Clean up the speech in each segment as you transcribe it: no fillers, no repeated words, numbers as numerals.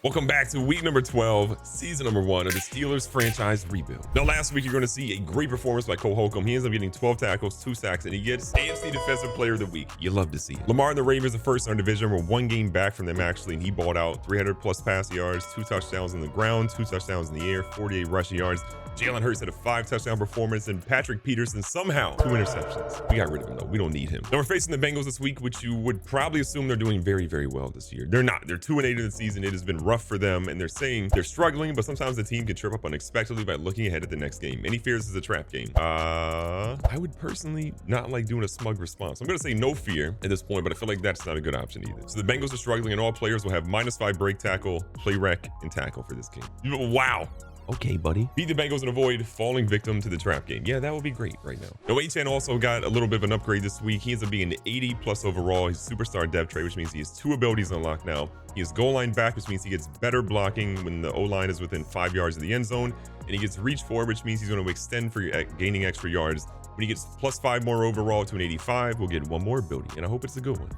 Welcome back to week number 12, season number 1 of the Steelers franchise rebuild. Now, last week, you're going to see a great performance by Cole Holcomb. He ends up getting 12 tackles, 2 sacks, and he gets AFC Defensive Player of the Week. You love to see it. Lamar and the Ravens are first in our division. We're 1 game back from them, actually, and he balled out 300-plus pass yards, 2 touchdowns on the ground, 2 touchdowns in the air, 48 rushing yards. Jalen Hurts had a 5-touchdown performance, and Patrick Peterson somehow 2 interceptions. We got rid of him, though. We don't need him. Now, we're facing the Bengals this week, which you would probably assume they're doing very, very well this year. They're not. They're 2-8 in the season. It has been rough for them, and they're saying they're struggling, but sometimes the team can trip up unexpectedly by looking ahead at the next game. Any fears this is a trap game? I would personally not like doing a smug response. I'm going to say no fear at this point, but I feel like that's not a good option either. So the Bengals are struggling, and all players will have -5 break tackle, play rec, and tackle for this game. Wow. Okay, buddy. Beat the Bengals and avoid falling victim to the trap game. Yeah, that would be great right now. Now, Achane also got a little bit of an upgrade this week. He ends up being an 80+ overall. He's a superstar depth trait, which means he has 2 abilities unlocked now. He is goal line back, which means he gets better blocking when the O-line is within 5 yards of the end zone. And he gets reach forward, which means he's going to extend for gaining extra yards. When he gets +5 more overall to an 85, we'll get 1 more ability. And I hope it's a good one.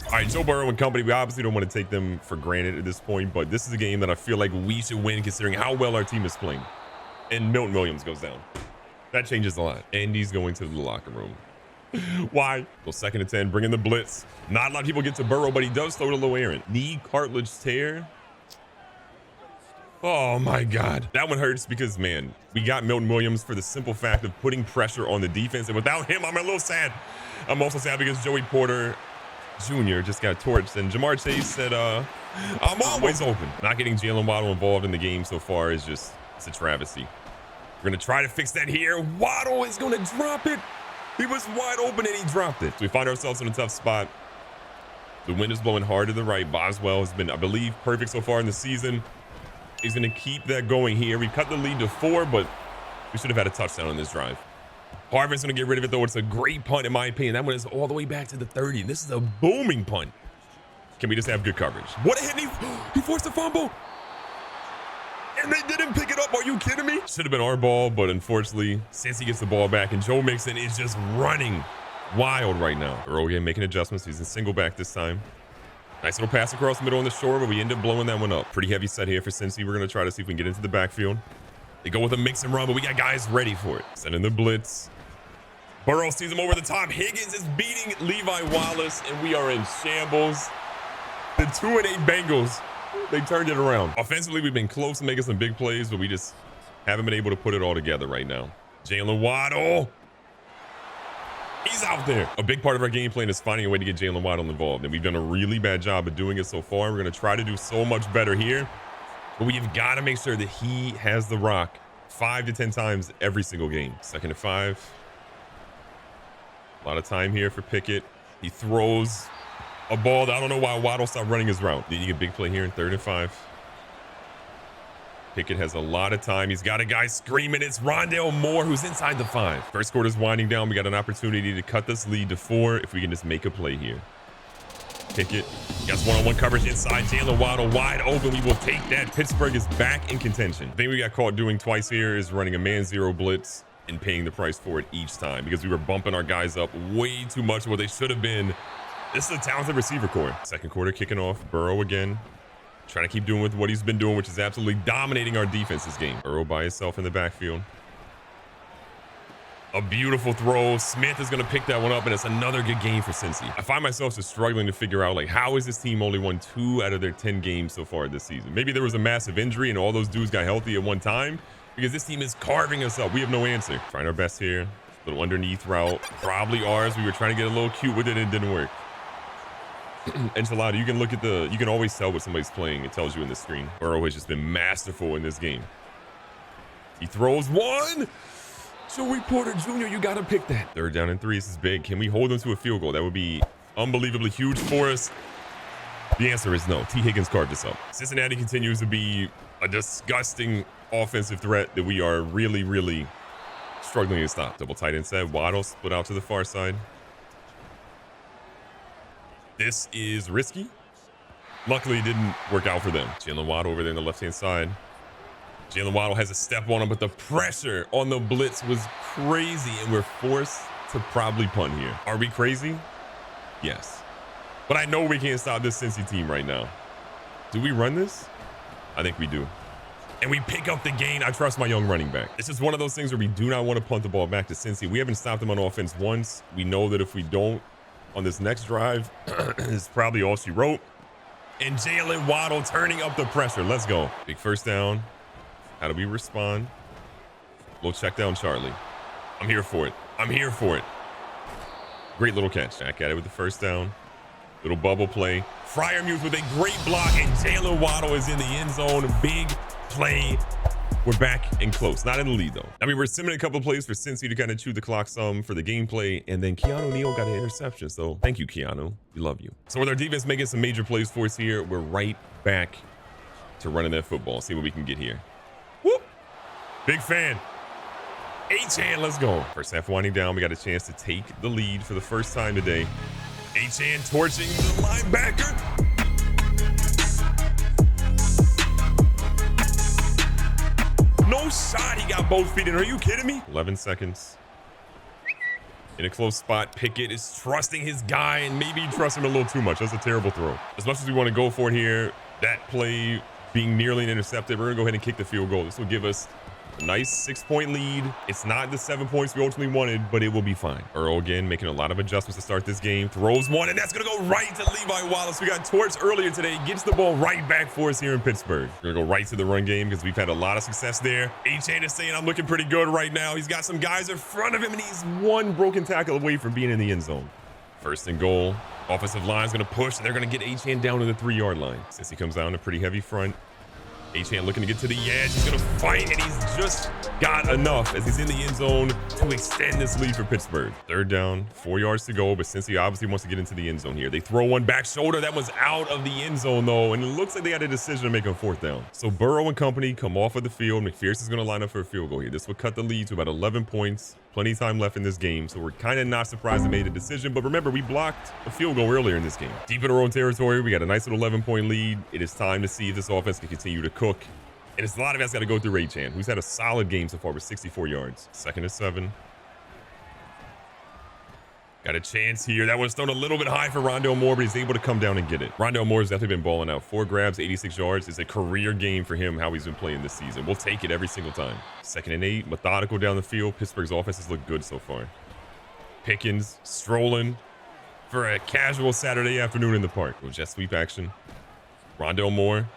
All right, Joe Burrow and company, we obviously don't want to take them for granted at this point, but this is a game that I feel like we should win considering how well our team is playing. And Milton Williams goes down. That changes a lot. And he's going to the locker room. Why? Well, 2nd and 10, bring in the blitz. Not a lot of people get to Burrow, but he does throw to low Aaron. Knee cartilage tear. Oh my God. That one hurts because, man, we got Milton Williams for the simple fact of putting pressure on the defense. And without him, I'm a little sad. I'm also sad because Joey Porter Jr. just got torched, and Jamar Chase said, I'm always open. Not getting Jaylen Waddle involved in the game so far is just, it's a travesty. We're going to try to fix that here. Waddle is going to drop it. He was wide open and he dropped it. So we find ourselves in a tough spot. The wind is blowing hard to the right. Boswell has been, I believe, perfect so far in the season. He's going to keep that going here. We cut the lead to 4, but we should have had a touchdown on this drive. Harvin's going to get rid of it, though. It's a great punt, in my opinion. That one is all the way back to the 30. This is a booming punt. Can we just have good coverage? What a hit. He forced a fumble. And they didn't pick it up. Are you kidding me? Should have been our ball, but unfortunately, since he gets the ball back, and Joe Mixon is just running wild right now. Earl again making adjustments. He's in single back this time. Nice little pass across the middle on the shore, but we end up blowing that one up. Pretty heavy set here for Cincy. We're going to try to see if we can get into the backfield. They go with a mix and run, but we got guys ready for it. Sending the blitz. Burrow sees him over the top. Higgins is beating Levi Wallace, and we are in shambles. The 2-8 Bengals, they turned it around. Offensively, we've been close to making some big plays, but we just haven't been able to put it all together right now. Jaylen Waddle. He's out there. A big part of our game plan is finding a way to get Jaylen Waddle involved, and we've done a really bad job of doing it so far. We're going to try to do so much better here, but we've got to make sure that he has the rock 5 to 10 times every single game. 2nd and 5. A lot of time here for Pickett. He throws a ball that I don't know why Waddle stopped running his route. Needing a big play here in 3rd and 5. Pickett has a lot of time. He's got a guy screaming. It's Rondale Moore who's inside the 5. First quarter's winding down. We got an opportunity to cut this lead to 4 if we can just make a play here. Pickett gets one-on-one coverage inside. Jaylen Waddle wide open. We will take that. Pittsburgh is back in contention. The thing we got caught doing twice here is running a man-zero blitz and paying the price for it each time because we were bumping our guys up way too much what they should have been. This is a talented receiver core. 2nd quarter kicking off. Burrow again. Trying to keep doing with what he's been doing, which is absolutely dominating our defense this game. Burrow by himself in the backfield. A beautiful throw. Smith is going to pick that one up, and it's another good game for Cincy. I find myself just struggling to figure out, like, how is this team only won 2 out of their 10 games so far this season? Maybe there was a massive injury and all those dudes got healthy at one time, because this team is carving us up. We have no answer. Trying our best here. Little underneath route. Probably ours. We were trying to get a little cute with it and it didn't work. Enchilada, you can look at you can always tell what somebody's playing. It tells you in the screen. Burrow has just been masterful in this game. He throws one. Joey Porter Jr., you got to pick that. 3rd down and 3. This is big. Can we hold them to a field goal? That would be unbelievably huge for us. The answer is no. T. Higgins carved this up. Cincinnati continues to be a disgusting offensive threat that we are really, really struggling to stop. Double tight end set. Waddle split out to the far side. This is risky. Luckily, it didn't work out for them. Jaylen Waddle over there on the left-hand side. Jaylen Waddle has a step on him, but the pressure on the blitz was crazy, and we're forced to probably punt here. Are we crazy? Yes. But I know we can't stop this Cincy team right now. Do we run this? I think we do. And we pick up the gain. I trust my young running back. This is one of those things where we do not want to punt the ball back to Cincy. We haven't stopped them on offense once. We know that if we don't on this next drive, it's probably all she wrote. And Jaylen Waddle turning up the pressure. Let's go. Big first down. How do we respond? Little check down, Charlie. I'm here for it. I'm here for it. Great little catch. Back at it with the first down. Little bubble play. Fryermuth with a great block, and Jaylen Waddle is in the end zone. Big play. We're back and close. Not in the lead, though. I mean, we're simming a couple of plays for Cincy to kind of chew the clock some for the gameplay, and then Keanu Neal got an interception. So thank you, Keanu. We love you. So with our defense making some major plays for us here, we're right back to running that football. See what we can get here. Whoop. Big fan. H-Hand, let's go. First half winding down. We got a chance to take the lead for the first time today. H-Hand torching the linebacker. No shot. He got both feet in. Are you kidding me? 11 seconds. In a close spot, Pickett is trusting his guy, and maybe trust him a little too much. That's a terrible throw. As much as we want to go for it here, that play being nearly intercepted, we're going to go ahead and kick the field goal. This will give us a nice 6-point lead. It's not the 7 points we ultimately wanted, but it will be fine. Earl again making a lot of adjustments to start this game. Throws one, and that's going to go right to Levi Wallace. We got torched earlier today. Gets the ball right back for us here in Pittsburgh. We're going to go right to the run game because we've had a lot of success there. H-Hand is saying I'm looking pretty good right now. He's got some guys in front of him, and he's one broken tackle away from being in the end zone. First and goal. Offensive line's going to push, and they're going to get H-Hand down to the 3-yard line. Since he comes down a pretty heavy front. H-Hand looking to get to the edge. He's going to fight, and he's just got enough as he's in the end zone to extend this lead for Pittsburgh. Third down, 4 yards to go, but since he obviously wants to get into the end zone here, they throw one back shoulder. That was out of the end zone, though, and it looks like they had a decision to make on fourth down. So Burrow and company come off of the field. McPherson's going to line up for a field goal here. This would cut the lead to about 11 points. Plenty of time left in this game, so we're kind of not surprised they made a decision. But remember, we blocked a field goal earlier in this game. Deep in our own territory, we got a nice little 11-point lead. It is time to see if this offense can continue to cook. And it's a lot of us got to go through H-Hand, who's had a solid game so far with 64 yards. Second and 7. Got a chance here. That was thrown a little bit high for Rondale Moore, but he's able to come down and get it. Rondale Moore has definitely been balling out. 4 grabs, 86 yards. It's a career game for him, how he's been playing this season. We'll take it every single time. Second and 8, methodical down the field. Pittsburgh's offense has looked good so far. Pickens strolling for a casual Saturday afternoon in the park. Jet sweep action. Rondale Moore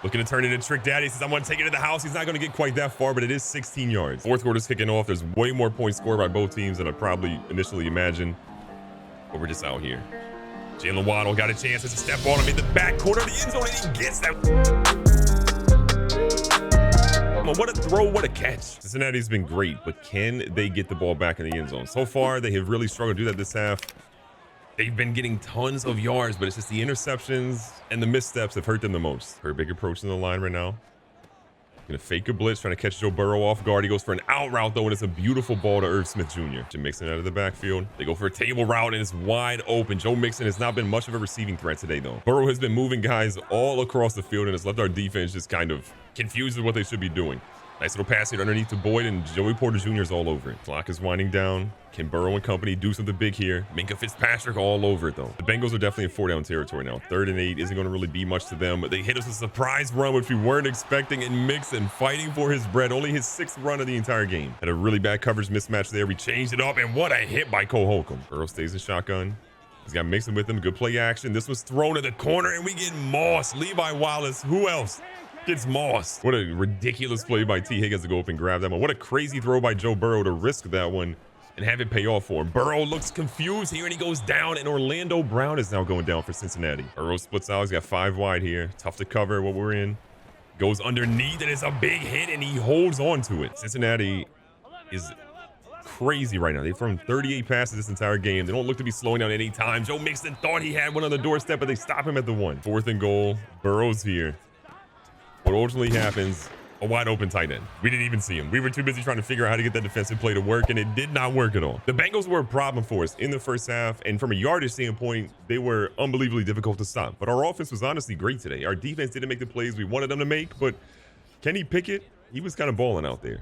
looking to turn it into Trick Daddy. He says, I'm going to take it to the house. He's not going to get quite that far, but it is 16 yards. Fourth quarter's kicking off. There's way more points scored by both teams than I probably initially imagined. But we're just out here. Jaylen Waddle got a chance to step on him in the back corner of the end zone, and he gets that. What a throw, what a catch. Cincinnati's been great, but can they get the ball back in the end zone? So far, they have really struggled to do that this half. They've been getting tons of yards, but it's just the interceptions and the missteps have hurt them the most. Very big approach in the line right now. Gonna fake a blitz, trying to catch Joe Burrow off guard. He goes for an out route, though, and it's a beautiful ball to Irv Smith Jr. Jim Mixon out of the backfield. They go for a table route, and it's wide open. Joe Mixon has not been much of a receiving threat today, though. Burrow has been moving guys all across the field, and has left our defense just kind of confused with what they should be doing. Nice little pass here underneath to Boyd, and Joey Porter Jr. is all over it. Clock is winding down. Can Burrow and company do something big here? Minka Fitzpatrick all over it, though. The Bengals are definitely in 4-down territory now. 3rd and 8 isn't going to really be much to them, but they hit us with a surprise run, which we weren't expecting, and Mixon fighting for his bread. Only his 6th run of the entire game. Had a really bad coverage mismatch there. We changed it up, and what a hit by Cole Holcomb. Burrow stays in shotgun. He's got Mixon with him. Good play action. This was thrown in the corner, and we get Moss. Levi Wallace. Who else gets Moss? What a ridiculous play by T. Higgins to go up and grab that one. What a crazy throw by Joe Burrow to risk that one and have it pay off for him. Burrow looks confused here, and he goes down, and Orlando Brown is now going down for Cincinnati. Burrow splits out. He's got 5 wide here. Tough to cover what we're in. Goes underneath, and it's a big hit, and he holds on to it. Cincinnati is crazy right now. They've thrown 38 passes this entire game. They don't look to be slowing down any time. Joe Mixon thought he had one on the doorstep, but they stop him at the 1. 4th and goal. Burrow's here. What ultimately happens, a wide open tight end. We didn't even see him. We were too busy trying to figure out how to get that defensive play to work, and it did not work at all. The Bengals were a problem for us in the first half, and from a yardage standpoint, they were unbelievably difficult to stop. But our offense was honestly great today. Our defense didn't make the plays we wanted them to make, but Kenny Pickett, he was kind of balling out there.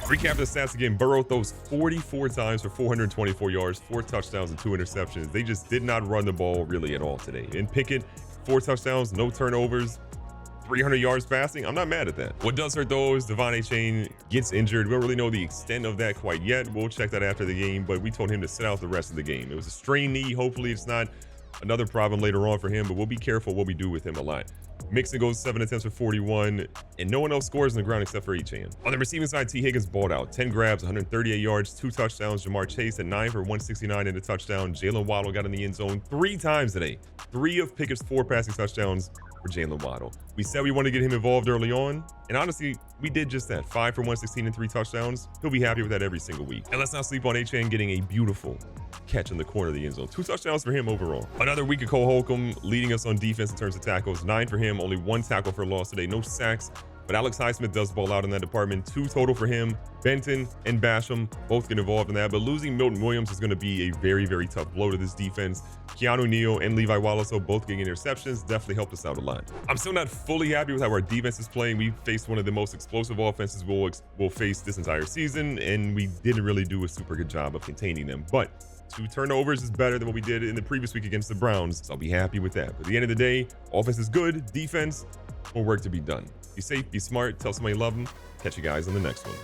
Recap the stats again. Burrow throws 44 times for 424 yards, 4 touchdowns, and 2 interceptions. They just did not run the ball really at all today. And Pickett, 4 touchdowns, no turnovers, 300 yards passing. I'm not mad at that. What does hurt though is Devon Achane gets injured. We don't really know the extent of that quite yet. We'll check that after the game, but we told him to sit out the rest of the game. It was a strained knee. Hopefully it's not another problem later on for him, but we'll be careful what we do with him a lot. Mixon goes 7 attempts for 41, and no one else scores on the ground except for Achane. On the receiving side, T. Higgins balled out. 10 grabs, 138 yards, 2 touchdowns. Jamar Chase at 9 for 169 and a touchdown. Jaylen Waddle got in the end zone 3 times today. 3 of Pickett's 4 passing touchdowns for Jaylen Waddle. We said we wanted to get him involved early on, and honestly, we did just that. 5 for 116 and 3 touchdowns. He'll be happy with that every single week. And let's not sleep on Achane getting a beautiful catch in the corner of the end zone. 2 touchdowns for him overall. Another week of Cole Holcomb leading us on defense in terms of tackles. 9 for him, only 1 tackle for a loss today. No sacks, but Alex Highsmith does ball out in that department. 2 total for him. Benton and Basham both get involved in that, but losing Milton Williams is going to be a very, very tough blow to this defense. Keanu Neal and Levi Wallace both getting interceptions definitely helped us out a lot. I'm still not fully happy with how our defense is playing. We faced one of the most explosive offenses we'll face this entire season, and we didn't really do a super good job of containing them. But 2 turnovers is better than what we did in the previous week against the Browns, so I'll be happy with that. But at the end of the day, offense is good, defense, more work to be done. Be safe, be smart, tell somebody you love them. Catch you guys on the next one.